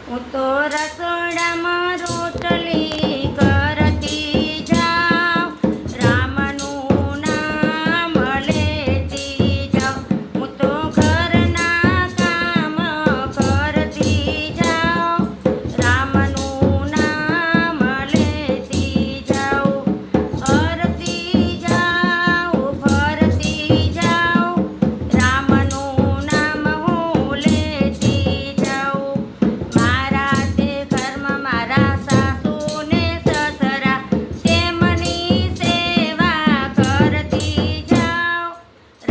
હું તો રસોડામાં રોટલી કરતી જાઉં, રામનું નામ લેતી જાઉં. હું તો ઘરના કામ કરતી જાઉં, રામનું નામ લેતી જાઉં. હરતી જાઉં, ફરતી જાઉં, રામનું નામ હું લેતી જાઉં. મારા તે ઘરમાં મારા સાસુને સસરા તેમની સેવા કરતી જાઉં,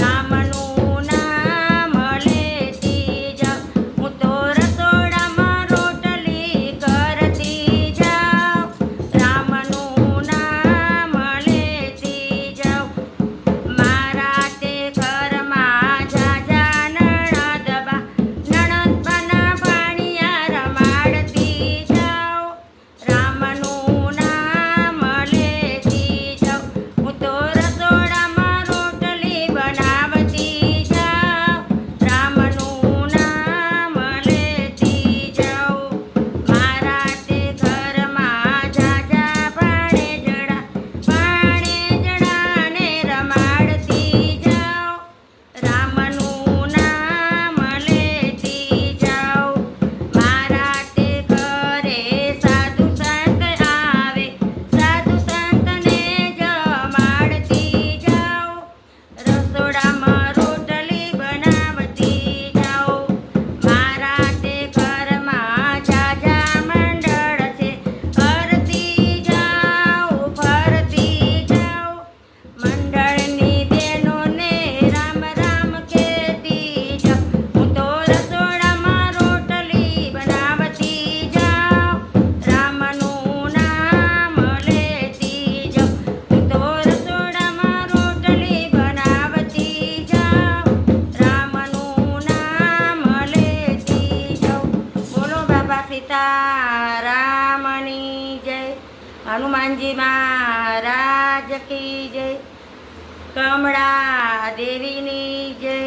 રામનું નામ લેતી જાઉં. હું તો રસોડામાં રોટલી કરતી જાઉં, રામનું નામ લેતી જાઉં. મારા તે ઘરમાં ઝાઝા નણદબા નણદબાના ભાણિયા રમાડતી જાઉં, રામનું નામ લેતી જાઉં. હું તો રસોડામાં રોટલી બનાવતી જાઉં, રામનું નામ લેતી જાઉં. મારા તે ઘરમાં ઝાઝા ભાણેજડાને રમાડતી જાઉં, રામનું નામ લેતી જાઉં. મારા તે ઘરે સાધુ સંત આવે, સાધુ સંતને જમાડતી જાઉં, રસોડામાં રોટલી બનાવતી જાઉં. મારા તે ઘરમાં ઝાઝા મંડળ છે, હરતી જાઉં, ફરતી જાઉં, મંડળની બહેનોને રામ રામ કહેતી જાઉં. હું તો રસોડામાં રોટલી બનાવતી જાઉં, રામનું નામ લેતી જાઉં. હું તો રસોડામાં રોટલી બનાવતી જાઉં, રામનું નામ લેતી જાઉં. બોલો બાબા સીતારામની જય, હનુમાનજી મહારાજ કી જય, કમળા દેવીની જય.